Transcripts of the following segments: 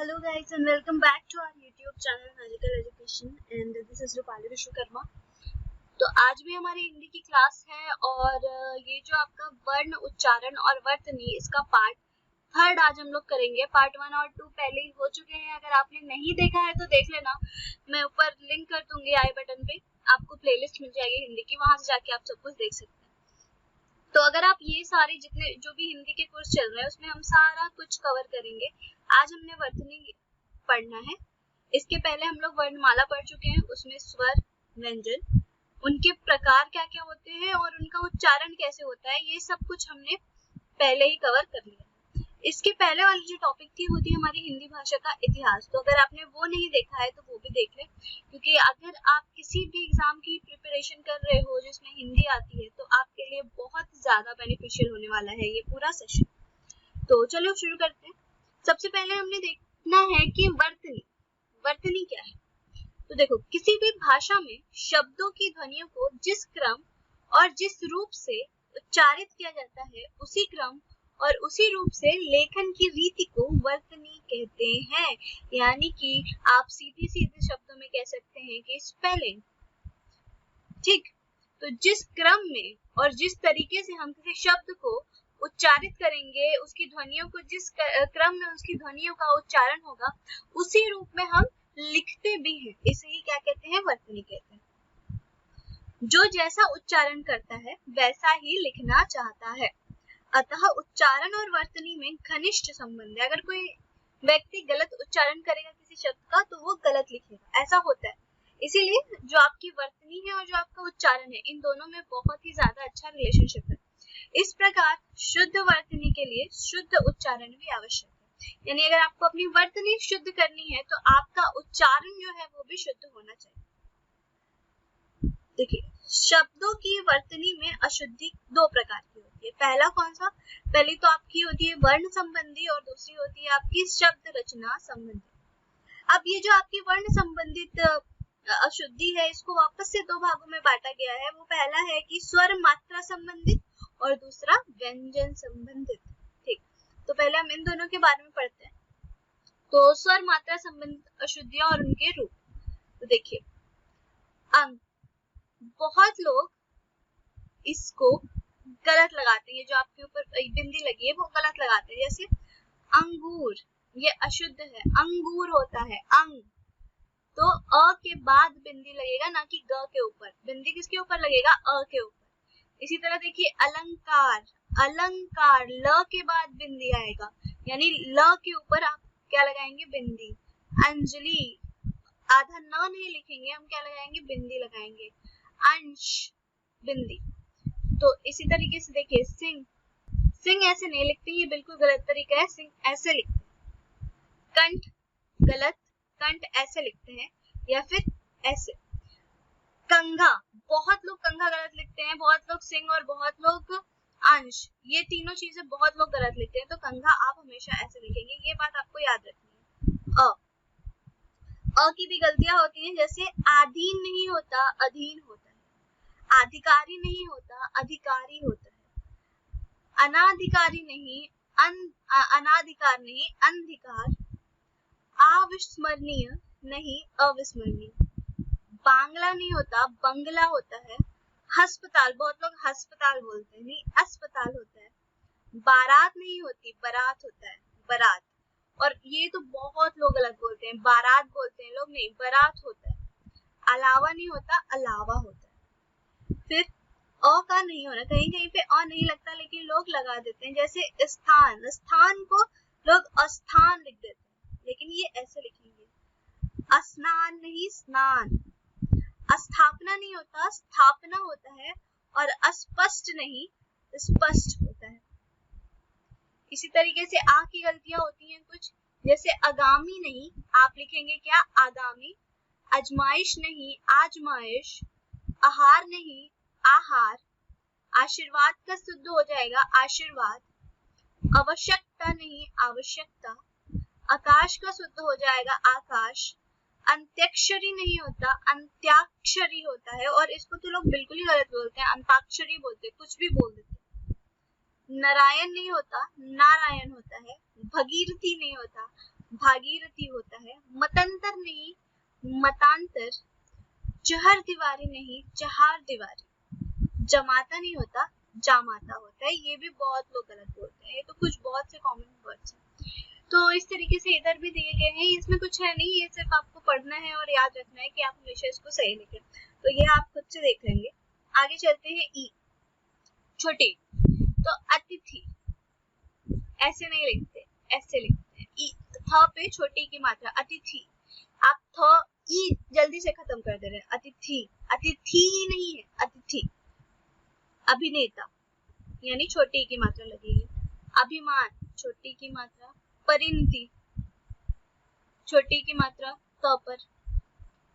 Hello guys and welcome back to our YouTube channel Magical Education and this is Rupali Vishwakarma. तो आज भी हमारी हिंदी की क्लास है और ये जो आपका वर्ण उच्चारण और वर्तनी इसका पार्ट थर्ड आज हम लोग करेंगे। पार्ट 1 और 2 पहले ही हो चुके हैं, अगर आपने नहीं देखा है तो देख लेना, मैं ऊपर लिंक कर दूंगी आई बटन पे, आपको प्लेलिस्ट मिल जाएगी हिंदी की, वहां से जाके आप सब कुछ देख सकते हैं। तो अगर आप ये सारे जितने जो भी हिंदी के कोर्स चल रहे हैं उसमें हम सारा कुछ कवर करेंगे। आज हमने वर्तनी पढ़ना है। इसके पहले हम लोग वर्णमाला पढ़ चुके हैं, उसमें स्वर, व्यंजन, उनके प्रकार क्या क्या होते हैं और उनका उच्चारण कैसे होता है, ये सब कुछ हमने पहले ही कवर कर लिया। इसके पहले वाली जो टॉपिक थी वो थी हमारी हिंदी भाषा का इतिहास। तो अगर आपने वो नहीं देखा है तो वो भी देख लें, क्योंकि अगर आप किसी भी एग्जाम की प्रिपरेशन कर रहे हो जिसमें हिंदी आती है तो आपके लिए बहुत ज्यादा बेनिफिशियल होने वाला है ये पूरा सेशन। तो चलो शुरू करते हैं। सबसे पहले हमने देखना है कि वर्तनी क्या है। तो देखो, किसी भी भाषा में शब्दों की ध्वनियों को जिस क्रम और जिस रूप से उच्चारित किया जाता है उसी क्रम और उसी रूप से लेखन की रीति को वर्तनी कहते हैं। यानी कि आप सीधे सीधे शब्दों में कह सकते हैं कि स्पेलिंग। ठीक, तो जिस क्रम में और जिस तरीके से हम किसी शब्द को उच्चारित करेंगे, उसकी ध्वनियों को जिस क्रम में उसकी ध्वनियों का उच्चारण होगा उसी रूप में हम लिखते भी हैं, इसे ही क्या कहते हैं, वर्तनी कहते हैं। जो जैसा उच्चारण करता है वैसा ही लिखना चाहता है, अतः उच्चारण और वर्तनी में घनिष्ठ संबंध है। अगर कोई व्यक्ति गलत उच्चारण करेगा किसी शब्द का तो वो गलत लिखेगा, ऐसा होता है। इसीलिए जो आपकी वर्तनी है और जो आपका उच्चारण है, इन दोनों में बहुत ही ज्यादा अच्छा रिलेशनशिप है। इस प्रकार शुद्ध वर्तनी के लिए शुद्ध उच्चारण भी आवश्यक है। यानी अगर आपको अपनी वर्तनी शुद्ध करनी है तो आपका उच्चारण जो है वो भी शुद्ध होना चाहिए। देखिए, शब्दों की वर्तनी में अशुद्धि दो प्रकार की होती है। पहला कौन सा? पहली तो आपकी होती है वर्ण संबंधी और दूसरी होती है आपकी शब्द रचना संबंधी। अब ये जो आपकी वर्ण संबंधित अशुद्धि है, इसको वापस से दो भागों में बांटा गया है। वो पहला है कि स्वर मात्रा संबंधित और दूसरा व्यंजन संबंधित। ठीक, तो पहले हम इन दोनों के बारे में पढ़ते हैं। तो स्वर मात्रा संबंधित अशुद्धियां और उनके रूप। तो देखिए, अंग, बहुत लोग इसको गलत लगाते हैं, जो आपके ऊपर बिंदी लगी है वो गलत लगाते हैं। जैसे अंगूर, ये अशुद्ध है, अंगूर होता है अंग, तो अ के बाद बिंदी लगेगा, ना कि ग के ऊपर। बिंदी किसके ऊपर लगेगा? अ के ऊपर। इसी तरह देखिए अलंकार, अलंकार ल के बाद बिंदी आएगा, यानी ल के ऊपर आप क्या लगाएंगे? बिंदी। अंजलि, आधा न नहीं लिखेंगे, हम क्या लगाएंगे? बिंदी लगाएंगे। अंश, बिंदी। तो इसी तरीके से देखिए सिंह, सिंह ऐसे नहीं लिखते, ये बिल्कुल गलत तरीका है, सिंह ऐसे लिखते हैं। कंठ, गलत, कंठ ऐसे लिखते हैं या फिर ऐसे। कंघा, बहुत लोग कंघा गलत लिखते हैं, बहुत लोग सिंह और बहुत लोग अंश, ये तीनों चीजें बहुत लोग गलत लिखते हैं। तो कंघा आप हमेशा ऐसे लिखेंगे, ये बात आपको याद रखनी है। अ की भी गलतियां होती हैं, जैसे आधीन नहीं होता, अधीन होता है। अधिकारी नहीं होता, अधिकारी होता है। अनाधिकारी नहीं, अनाधिकार नहीं, अंधिकार। अविस्मरणीय नहीं, अविस्मरणीय। बांग्ला नहीं होता, बंगला होता है। अस्पताल, बहुत लोग अस्पताल बोलते हैं, नहीं अस्पताल होता है। बारात नहीं होती, बारात होता है, बारात। और ये तो बहुत लोग गलत बोलते हैं, बारात बोलते हैं लोग, नहीं बारात होता है। अलावा नहीं होता, अलावा होता है। फिर अ का नहीं होना, कहीं कहीं पे अ नहीं लगता लेकिन लोग लगा देते हैं, जैसे स्थान, स्थान को लोग अस्थान लिख देते हैं, लेकिन ये ऐसे लिखेंगे स्नान नहीं, स्नान। स्थापना नहीं होता, स्थापना होता है। और अस्पष्ट नहीं, स्पष्ट होता है। इसी तरीके से आ की गलतियां होती हैं कुछ, जैसे आगामी नहीं, आप लिखेंगे क्या? आगामी। अजमाइश नहीं, आजमाइश। आहार नहीं, आहार। आशीर्वाद का शुद्ध हो जाएगा आशीर्वाद। आवश्यकता नहीं, आवश्यकता। आकाश का शुद्ध हो जाएगा आकाश। अंत्याक्षरी नहीं होता, अंत्याक्षरी होता है, और इसको तो लोग बिल्कुल ही गलत बोलते हैं, अंताक्षरी बोलते हैं, कुछ भी बोल देते हैं। नारायण नहीं होता, नारायण होता है। भगीरथी नहीं होता, भागीरथी होता है, मतंतर नहीं मतांतर, चहर दीवारी नहीं चहार दीवारी, जमाता नहीं होता जामाता होता है। ये भी बहुत लोग गलत बोलते हैं, ये तो कुछ बहुत से कॉमन वर्ड्स हैं। तो इस तरीके से इधर भी दिए गए हैं, इसमें कुछ है नहीं, ये सिर्फ आपको पढ़ना है और याद रखना है कि आप हमेशा इसको सही लिखें। तो ये आप खुद से देख लेंगे। आगे चलते हैं ई, छोटी। तो अतिथि ऐसे नहीं लिखते, ऐसे लिखते हैं। ई थ पे छोटी की मात्रा, अतिथि। आप थ ई जल्दी से खत्म कर दे रहे हैं, अतिथि, अतिथि ही नहीं है, अतिथि। अभिनेता यानी छोटी की मात्रा लगेगी। अभिमान छोटी की मात्रा, परिणति छोटी की मात्रा त पर,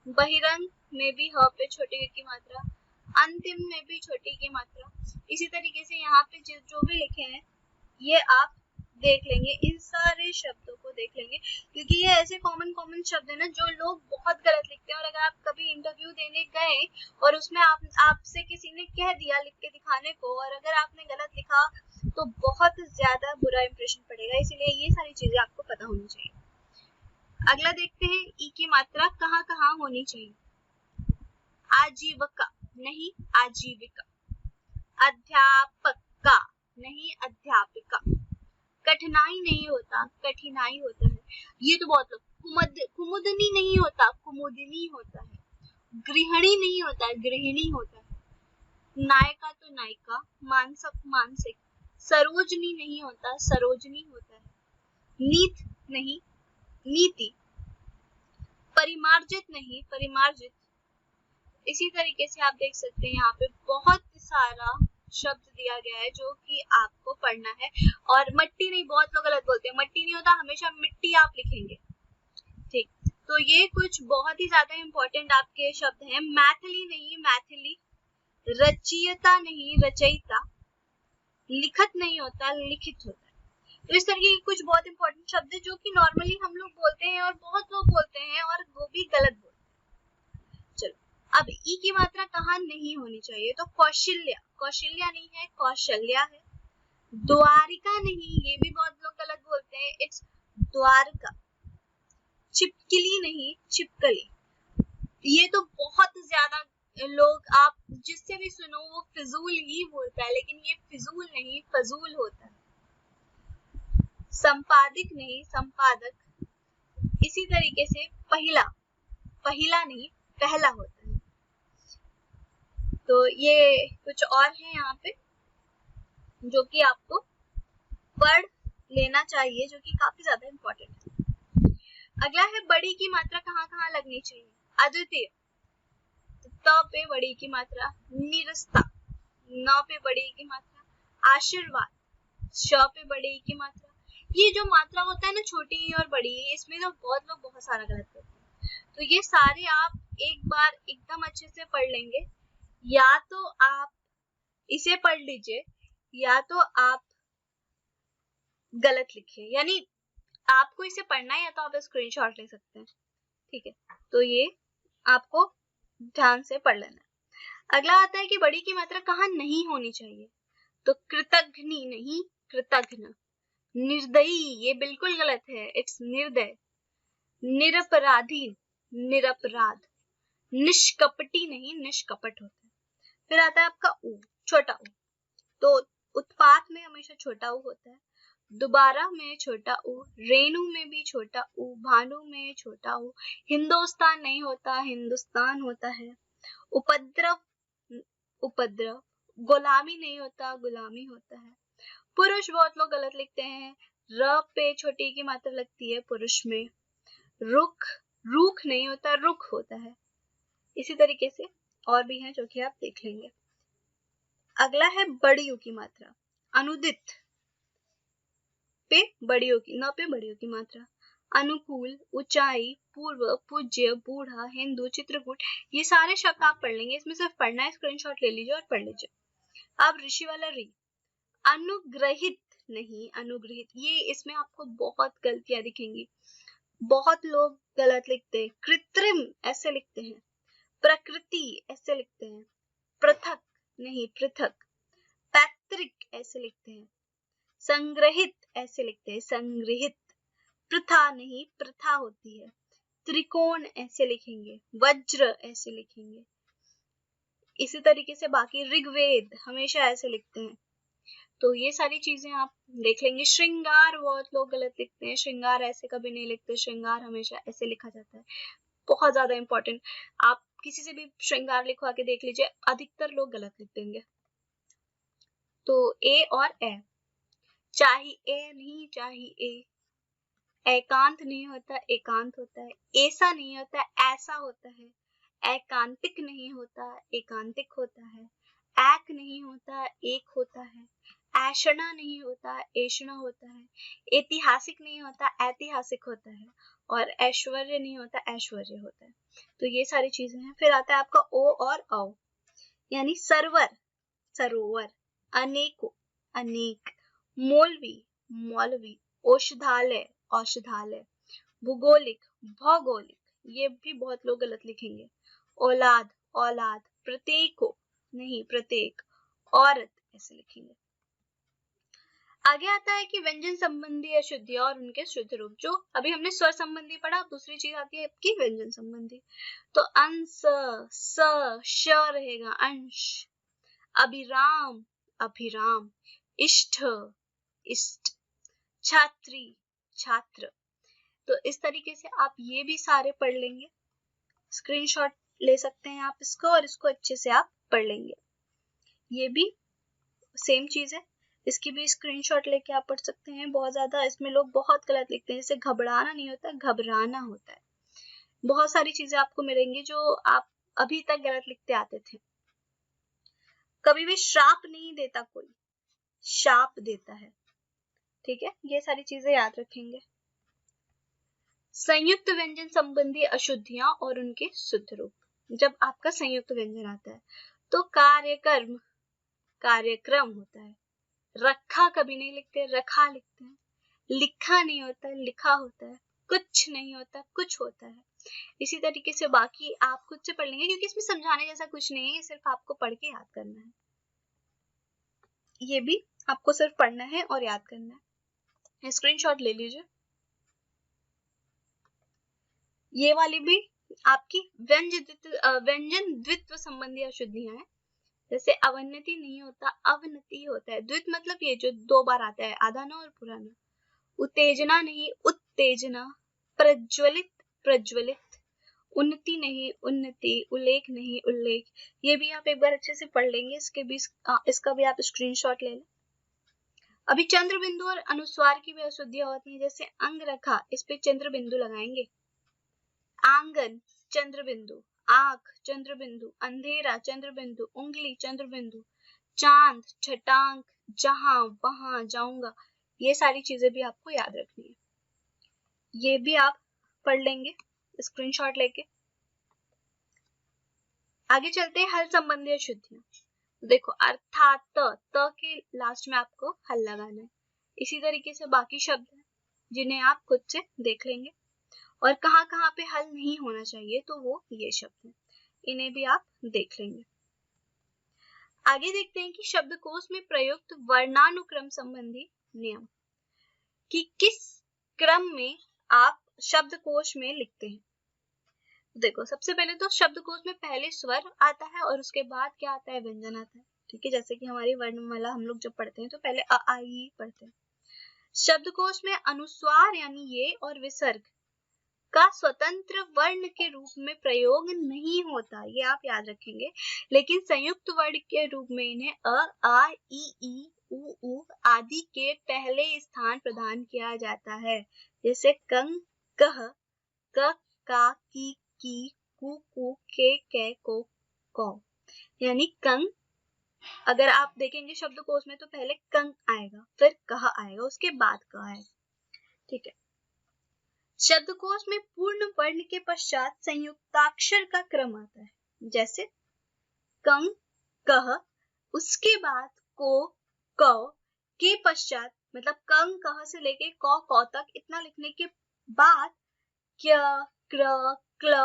बहिरंग में भी ह पे छोटी की मात्रा, अंतिम में भी छोटी की मात्रा। इसी तरीके से यहाँ पे जो भी लिखे हैं ये आप देख लेंगे, इन सारे शब्दों को देख लेंगे, क्योंकि ये ऐसे कॉमन शब्द है ना जो लोग बहुत गलत लिखते हैं। और अगर आप कभी इंटरव्यू देने गए और उसमें आपसे किसी ने कह दिया लिख के दिखाने को, और अगर आपने गलत लिखा तो बहुत ज्यादा बुरा इंप्रेशन पड़ेगा, इसीलिए ये सारी चीजें आपको पता होनी चाहिए। अगला देखते हैं ई की मात्रा कहाँ कहाँ होनी चाहिए। आजीविका नहीं आजीविका, अध्यापका नहीं अध्यापिका, कठिनाई नहीं होता कठिनाई होता है। ये तो बहुत लोग, कुमुदनी नहीं होता कुमुदिनी होता है, गृहिणी नहीं होता गृहिणी होता है, नायका तो नायिका, मानसक मानसिक, सरोजनी नहीं होता सरोजनी होता है, नीत नहीं नीति, परिमार्जित नहीं परिमार्जित। इसी तरीके से आप देख सकते हैं यहाँ पे बहुत सारा शब्द दिया गया है जो कि आपको पढ़ना है। और मट्टी नहीं, बहुत लोग गलत बोलते हैं, मट्टी नहीं होता, हमेशा मिट्टी आप लिखेंगे, ठीक। तो ये कुछ बहुत ही ज्यादा इंपॉर्टेंट आपके शब्द हैं। मैथिली नहीं मैथिली, रचयिता नहीं रचयिता, लिखत नहीं होता लिखित होता है। तो इस तरीके के कुछ बहुत इंपॉर्टेंट शब्द है जो कि नॉर्मली हम लोग बोलते हैं और बहुत लोग बोलते हैं और वो भी गलत बोलते हैं। चलो अब ई की मात्रा कहाँ नहीं होनी चाहिए, तो कौशल्या, कौशल्या नहीं है कौशल्या है, द्वारिका नहीं, ये भी बहुत लोग गलत बोलते हैं, इट्स द्वारका, छिपकली नहीं छिपकली। ये तो बहुत ज्यादा लोग, आप जिससे भी सुनो वो फिजूल ही बोलता है, लेकिन ये फिजूल नहीं फजूल होता है। संपादिक नहीं संपादक। इसी तरीके से पहिला, पहिला नहीं पहला होता है। तो ये कुछ और है यहाँ पे जो कि आपको पढ़ लेना चाहिए, जो कि काफी ज्यादा इंपॉर्टेंट है। अगला है बड़ी की मात्रा कहाँ कहाँ लगनी चाहिए। अद्वितीय, त पे बड़ी की मात्रा, निरस्ता, न पे बड़ी की मात्रा, आशीर्वाद, श पे बड़ी की मात्रा। ये जो मात्रा होता है ना छोटी और बड़ी, इसमें तो बहुत लोग बहुत सारा गलत करते हैं। तो ये सारे आप एक बार एकदम अच्छे से पढ़ लेंगे, या तो आप इसे पढ़ लीजिए या तो आप गलत लिखिए, यानी आपको इसे पढ़ना है या तो आप स्क्रीनशॉट ले सकते हैं, ठीक है। तो ये आपको ध्यान से पढ़ लेना है। अगला आता है कि बड़ी की मात्रा कहाँ नहीं होनी चाहिए, तो कृतघ्नि नहीं कृतघ्न, निर्दयी ये बिल्कुल गलत है, इट्स निर्दय, निरपराधी निरपराध, निष्कपटी नहीं निष्कपट होता है। फिर आता है आपका ऊ, छोटा ऊ, तो उत्पात में हमेशा छोटा ऊ होता है, दोबारा में छोटा ऊ, रेणु में भी छोटा ऊ, भानु में छोटा ऊ, हिंदुस्तान नहीं होता हिंदुस्तान होता है, उपद्रव उपद्रव, गुलामी नहीं होता गुलामी होता है। पुरुष बहुत लोग गलत लिखते हैं, र पे छोटी की मात्रा लगती है पुरुष में, रुख रूख नहीं होता रुख होता है। इसी तरीके से और भी हैं जो कि आप देख लेंगे। अगला है बड़ी यू की मात्रा, अनुदित पे बड़ियों की, न पे बड़ियों की मात्रा, अनुकूल, ऊंचाई, पूर्व, पूज्य, बूढ़ा, हिंदू, चित्रकूट। ये सारे शब्द आप पढ़ लेंगे, इसमें सिर्फ पढ़ना है, स्क्रीनशॉट ले लीजिए और पढ़ लीजिए। अब ऋषि वाला री, अनुग्रहित नहीं अनुग्रहित, ये इसमें आपको बहुत गलतियां दिखेंगी, बहुत लोग गलत लिखते हैं। कृत्रिम ऐसे लिखते हैं, प्रकृति ऐसे लिखते हैं, पृथक नहीं पृथक, पैतृक ऐसे लिखते हैं, संग्रहित ऐसे लिखते हैं संग्रहित, प्रथा नहीं प्रथा होती है। त्रिकोण ऐसे लिखेंगे, वज्र ऐसे लिखेंगे। इसी तरीके से बाकी ऋग्वेद हमेशा ऐसे लिखते हैं। तो ये सारी चीजें आप देख लेंगे। श्रृंगार बहुत लोग गलत लिखते हैं, श्रृंगार ऐसे कभी नहीं लिखते, श्रृंगार हमेशा ऐसे लिखा जाता है। बहुत ज्यादा इंपॉर्टेंट, आप किसी से भी श्रृंगार लिखवा के देख लीजिए, अधिकतर लोग गलत लिख देंगे। तो ए और ए, चाहिए नहीं चाहिए, एकांत नहीं होता एकांत होता है, ऐसा नहीं होता ऐसा होता है, एकांतिक नहीं होता एकांतिक होता है, एक नहीं होता एक होता है, ऐषणा नहीं होता ऐषणा होता है, ऐतिहासिक नहीं होता ऐतिहासिक होता है, और ऐश्वर्य नहीं होता ऐश्वर्य होता है। तो ये सारी चीजें हैं। फिर आता है आपका ओ और औ, यानी सरवर सरोवर, अनेको अनेक, मौलवी मौलवी, औषधालय औषधालय, भूगोलिक भौगोलिक, ये भी बहुत लोग गलत लिखेंगे, औलाद औलाद, प्रत्येको नहीं प्रत्येक, औरत ऐसे लिखेंगे। आगे आता है कि व्यंजन संबंधी अशुद्धियां और उनके शुद्ध रूप। जो अभी हमने स्वर संबंधी पढ़ा, दूसरी चीज आती है आपकी व्यंजन संबंधी। तो अंश स श रहेगा अंश, अभिराम अभिराम, इष्ट इष्ट, छात्री छात्र। तो इस तरीके से आप ये भी सारे पढ़ लेंगे, स्क्रीनशॉट ले सकते हैं आप इसको, और इसको अच्छे से आप पढ़ लेंगे। ये भी सेम चीज है, इसकी भी स्क्रीनशॉट लेके आप पढ़ सकते हैं। बहुत ज्यादा इसमें लोग बहुत गलत लिखते हैं, जैसे घबराना नहीं होता घबराना होता है। बहुत सारी चीजें आपको मिलेंगी जो आप अभी तक गलत लिखते आते थे। कभी भी श्राप नहीं देता कोई, शाप देता है। ठीक है, ये सारी चीजें याद रखेंगे। संयुक्त व्यंजन संबंधी अशुद्धियां और उनके शुद्ध रूप। जब आपका संयुक्त व्यंजन आता है तो कार्यक्रम कार्यक्रम होता है, रखा कभी नहीं लिखते रखा लिखते हैं, लिखा नहीं होता लिखा होता है, कुछ नहीं होता कुछ होता है। इसी तरीके से बाकी आप खुद से पढ़ लेंगे, क्योंकि इसमें समझाने जैसा कुछ नहीं है, सिर्फ आपको पढ़ के याद करना है। ये भी आपको सिर्फ पढ़ना है और याद करना है। स्क्रीनशॉट ले लीजिए। ये वाली भी आपकी व्यंजन द्वित्व संबंधी अशुद्धियां हैं। जैसे अवनति नहीं होता अवनति होता है, द्वित्व मतलब ये जो दो बार आता है, आधा ना और पूरा ना। उत्तेजना नहीं उत्तेजना, प्रज्वलित प्रज्वलित, उन्नति नहीं उन्नति, उल्लेख नहीं उल्लेख। ये भी आप एक बार अच्छे से पढ़ लेंगे, इसका भी आप स्क्रीनशॉट ले लें। अभी चंद्र बिंदु और अनुस्वार की भी अशुद्धियां होती हैं, जैसे अंग रखा, इस पे चंद्र बिंदु लगाएंगे, आंगन चंद्र बिंदु, आंख चंद्र बिंदु, अंधेरा चंद्र बिंदु, उंगली चंद्र बिंदु, चांद छटांग, जहां वहां जाऊंगा। ये सारी चीजें भी आपको याद रखनी है, ये भी आप पढ़ लेंगे स्क्रीनशॉट लेके। आगे चलते हैं हल संबंधी अशुद्धियां। देखो अर्थात त के लास्ट में आपको हल लगाना है। इसी तरीके से बाकी शब्द हैं जिन्हें आप खुद से देख लेंगे, और कहाँ कहाँ पे हल नहीं होना चाहिए तो वो ये शब्द हैं, इन्हें भी आप देख लेंगे। आगे देखते हैं कि शब्दकोश में प्रयुक्त वर्णानुक्रम संबंधी नियम, कि किस क्रम में आप शब्दकोश में लिखते हैं। देखो सबसे पहले तो शब्दकोश में पहले स्वर आता है और उसके बाद क्या आता है, व्यंजन आता है। ठीक है, जैसे कि हमारी वर्णमाला हम लोग जब पढ़ते हैं तो पहले अ आ ई पढ़ते हैं। शब्दकोश में अनुस्वार यानी ये और विसर्ग का स्वतंत्र वर्ण के रूप में प्रयोग नहीं होता, ये आप याद रखेंगे। लेकिन संयुक्त वर्ण के रूप में इन्हें अ आ ई उ आदि के पहले स्थान प्रदान किया जाता है, जैसे कंग कह, क का की कु के को। यानी कंग, अगर आप देखेंगे शब्दकोश में तो पहले कंग आएगा, फिर कह आएगा, उसके बाद क आएगा। ठीक है, शब्दकोश में पूर्ण वर्ण के पश्चात संयुक्ताक्षर का क्रम आता है, जैसे कंग कह, उसके बाद को के पश्चात, मतलब कंग कह से लेके कौ तक इतना लिखने के बाद क्य क्र क्ल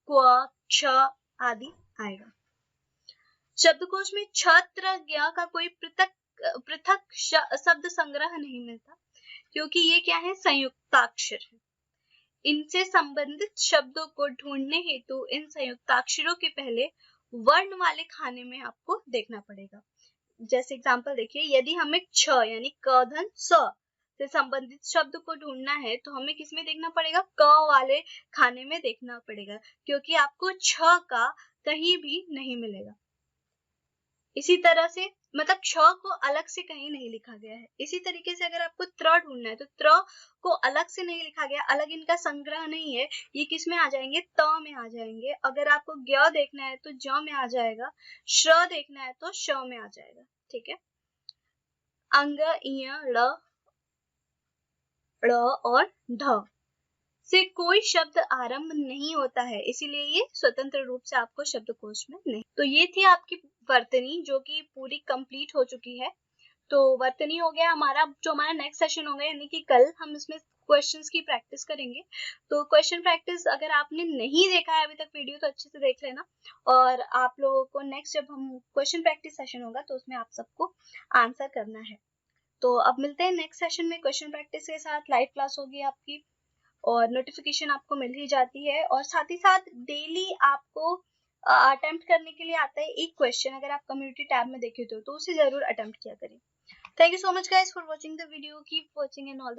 क्व क्ष आदि आएगा। शब्दकोश में छत्र ज्ञ का कोई पृथक शब्द संग्रह नहीं मिलता, क्योंकि ये क्या है, संयुक्ताक्षर है। इनसे संबंधित शब्दों को ढूंढने हेतु इन संयुक्ताक्षरों के पहले वर्ण वाले खाने में आपको देखना पड़ेगा। जैसे एग्जांपल देखिए, यदि हमें छ यानी क धन स से संबंधित शब्द को ढूंढना है तो हमें किसमें देखना पड़ेगा, क वाले खाने में देखना पड़ेगा, क्योंकि आपको छ का कहीं भी नहीं मिलेगा। इसी तरह से मतलब छ को अलग से कहीं नहीं लिखा गया है। इसी तरीके से अगर आपको त्र ढूंढना है तो त्र को अलग से नहीं लिखा गया, अलग इनका संग्रह नहीं है, ये किस में आ जाएंगे, त में आ जाएंगे। अगर आपको ज्ञ देखना है तो ज में आ जाएगा, श्र देखना है तो श में आ जाएगा। ठीक है, अंग, इय, ड़ और ढ से कोई शब्द आरंभ नहीं होता है, इसीलिए ये स्वतंत्र रूप से आपको शब्दकोश में नहीं। तो ये थी आपकी वर्तनी जो कि पूरी कंप्लीट हो चुकी है। तो वर्तनी हो गया हमारा। जो हमारा नेक्स्ट सेशन होगा यानी कि कल हम इसमें क्वेश्चंस की प्रैक्टिस करेंगे। तो क्वेश्चन प्रैक्टिस अगर आपने नहीं देखा है अभी तक वीडियो तो अच्छे से देख लेना, और आप लोगों को नेक्स्ट जब हम क्वेश्चन प्रैक्टिस सेशन होगा तो उसमें आप सबको आंसर करना है। तो अब मिलते हैं नेक्स्ट सेशन में क्वेश्चन प्रैक्टिस के साथ। लाइव क्लास होगी आपकी और नोटिफिकेशन आपको मिल ही जाती है, और साथ ही साथ डेली आपको अटेम्प्ट करने के लिए आता है एक क्वेश्चन। अगर आप कम्युनिटी टैब में देखे तो उसे जरूर अटेम्प्ट किया करें। Thank you so much guys for watching the video. Keep watching and all